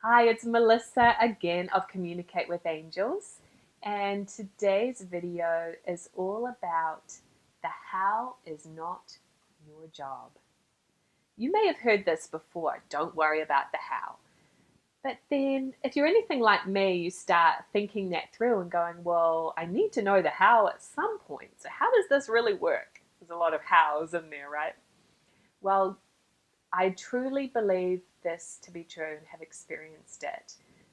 Hi, it's Melissa again of Communicate with Angels, and today's video is all about the how is not your job. You may have heard this before, don't worry about the how. But then, if you're anything like me, you start thinking that through and going, well, I need to know the how at some point. So, how does this really work? There's a lot of hows in there, right? Well, I truly believe this to be true and have experienced it,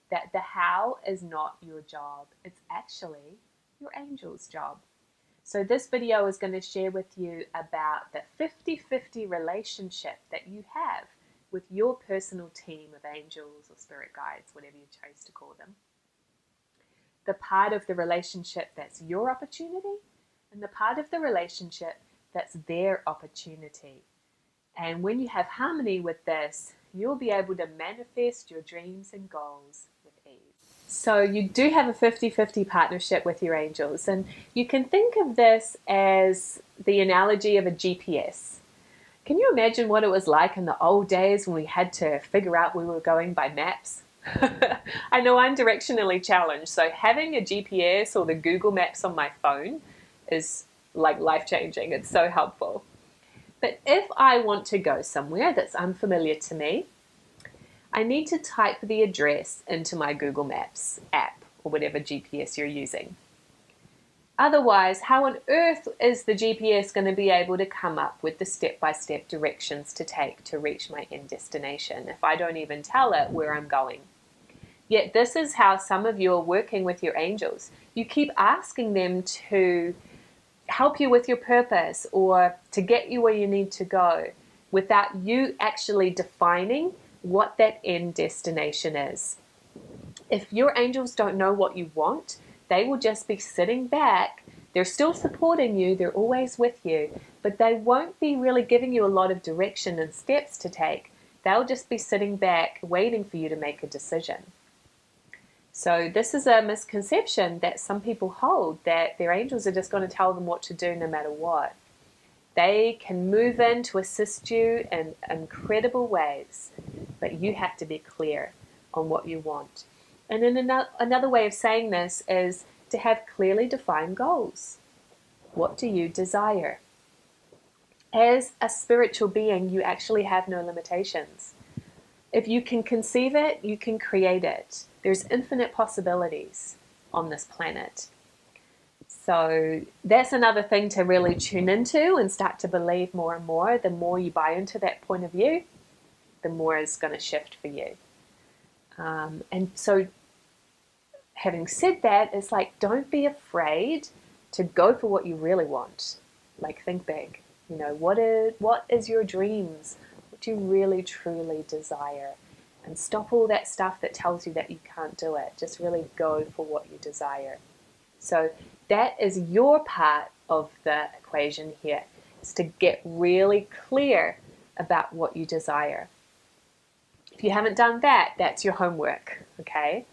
that the how is not your job. It's actually your angel's job. So this video is going to share with you about the 50-50 relationship that you have with your personal team of angels or spirit guides, whatever you chose to call them. The part of the relationship that's your opportunity and the part of the relationship that's their opportunity. And when you have harmony with this, you'll be able to manifest your dreams and goals with ease. So you do have a 50-50 partnership with your angels, and you can think of this as the analogy of a GPS. Can you imagine what it was like in the old days when we had to figure out where we were going by maps? I know I'm directionally challenged, so having a GPS or the Google Maps on my phone is like life-changing. It's so helpful. But if I want to go somewhere that's unfamiliar to me, I need to type the address into my Google Maps app or whatever GPS you're using. Otherwise, how on earth is the GPS going to be able to come up with the step-by-step directions to take to reach my end destination if I don't even tell it where I'm going? Yet this is how some of you are working with your angels. You keep asking them to help you with your purpose or to get you where you need to go without you actually defining what that end destination is. If your angels don't know what you want, they will just be sitting back. They're still supporting you, they're always with you, but they won't be really giving you a lot of direction and steps to take. They'll just be sitting back waiting for you to make a decision. So this is a misconception that some people hold, that their angels are just going to tell them what to do no matter what. They can move in to assist you in incredible ways, but you have to be clear on what you want. And then another way of saying this is to have clearly defined goals. What do you desire? As a spiritual being, you actually have no limitations. If you can conceive it, you can create it. There's infinite possibilities on this planet. So that's another thing to really tune into and start to believe more and more. The more you buy into that point of view, the more it's going to shift for you. And so having said that, it's like, don't be afraid to go for what you really want. Like, think big. You know, what is your dreams? What you really, truly desire? And stop all that stuff that tells you that you can't do it. Just really go for what you desire. So that is your part of the equation here, is to get really clear about what you desire. If you haven't done that, that's your homework, okay?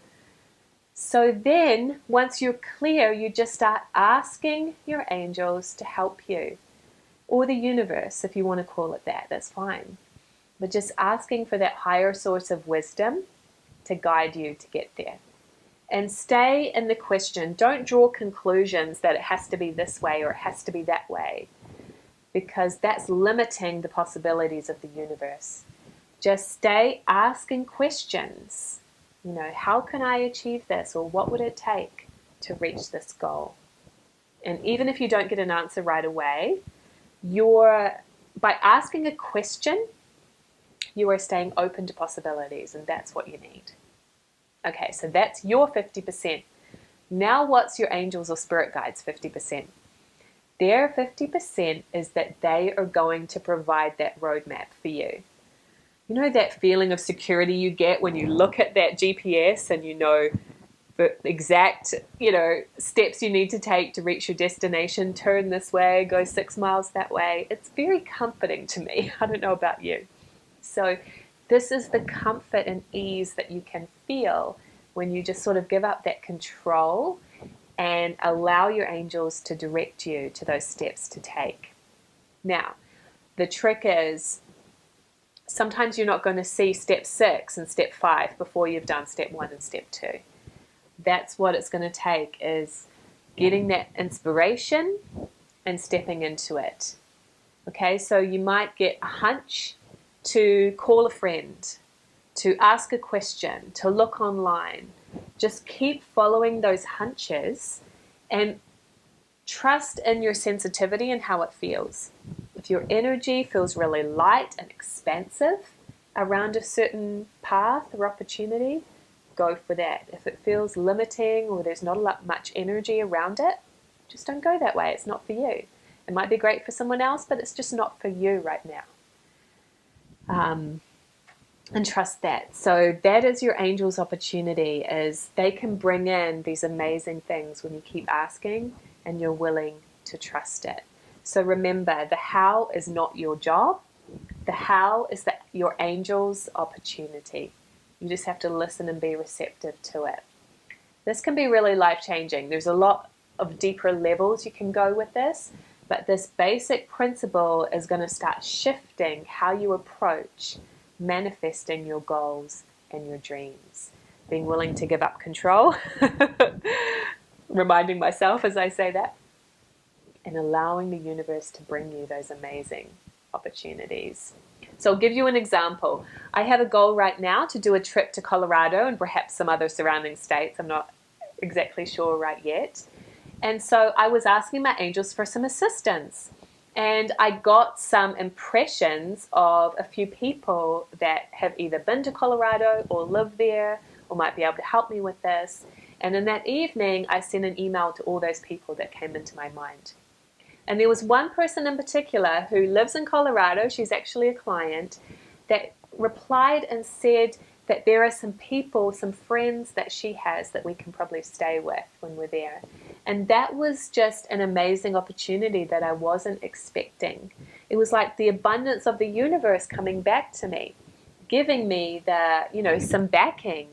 So then, once you're clear, you just start asking your angels to help you, or the universe, if you want to call it that, that's fine. But just asking for that higher source of wisdom to guide you to get there. And stay in the question. Don't draw conclusions that it has to be this way or it has to be that way, because that's limiting the possibilities of the universe. Just stay asking questions. You know, how can I achieve this, or what would it take to reach this goal? And even if you don't get an answer right away, by asking a question, you are staying open to possibilities, and that's what you need. Okay, so that's your 50%. Now what's your angels or spirit guides' 50%? Their 50% is that they are going to provide that roadmap for you. You know that feeling of security you get when you look at that GPS and you know the exact, steps you need to take to reach your destination, turn this way, go 6 miles that way. It's very comforting to me. I don't know about you. So this is the comfort and ease that you can feel when you just sort of give up that control and allow your angels to direct you to those steps to take. Now, the trick is sometimes you're not going to see step 6 and step 5 before you've done step 1 and step 2. That's what it's going to take, is getting that inspiration and stepping into it. Okay, so you might get a hunch to call a friend, to ask a question, to look online. Just keep following those hunches and trust in your sensitivity and how it feels. If your energy feels really light and expansive around a certain path or opportunity, go for that. If it feels limiting or there's not much energy around it, just don't go that way. It's not for you. It might be great for someone else, but it's just not for you right now. And trust that. So that is your angel's opportunity, is they can bring in these amazing things when you keep asking and you're willing to trust it. So remember, the how is not your job. The how is your angel's opportunity. You just have to listen and be receptive to it. This can be really life-changing. There's a lot of deeper levels you can go with this, but this basic principle is going to start shifting how you approach manifesting your goals and your dreams. Being willing to give up control, reminding myself as I say that, and allowing the universe to bring you those amazing opportunities. So I'll give you an example. I have a goal right now to do a trip to Colorado and perhaps some other surrounding states. I'm not exactly sure right yet. And so I was asking my angels for some assistance. And I got some impressions of a few people that have either been to Colorado or live there or might be able to help me with this. And in that evening, I sent an email to all those people that came into my mind. And there was one person in particular who lives in Colorado, she's actually a client, that replied and said that there are some people, some friends that she has that we can probably stay with when we're there. And that was just an amazing opportunity that I wasn't expecting. It was like the abundance of the universe coming back to me, giving me some backing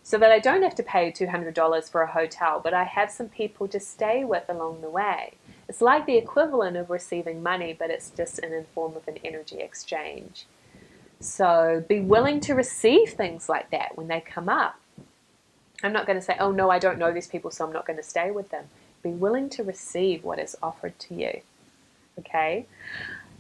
so that I don't have to pay $200 for a hotel, but I have some people to stay with along the way. It's like the equivalent of receiving money, but it's just in the form of an energy exchange. So be willing to receive things like that when they come up. I'm not going to say, oh no, I don't know these people, so I'm not going to stay with them. Be willing to receive what is offered to you. Okay?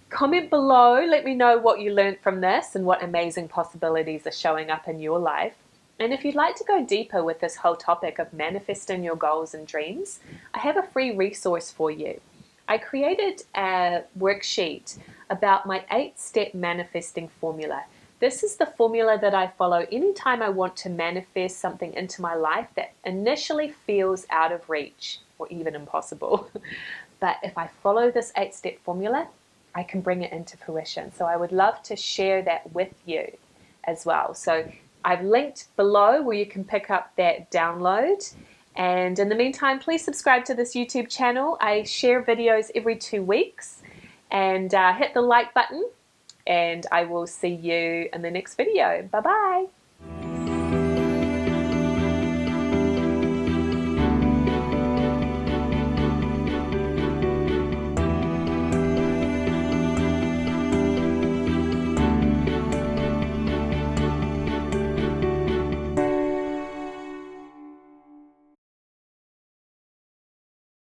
Comment below, let me know what you learned from this and what amazing possibilities are showing up in your life. And if you'd like to go deeper with this whole topic of manifesting your goals and dreams, I have a free resource for you. I created a worksheet about my 8-step manifesting formula. This is the formula that I follow anytime I want to manifest something into my life that initially feels out of reach or even impossible. But if I follow this 8-step formula, I can bring it into fruition. So I would love to share that with you as well. So I've linked below where you can pick up that download. And in the meantime, please subscribe to this YouTube channel. I share videos every 2 weeks. And hit the like button. And I will see you in the next video. Bye-bye.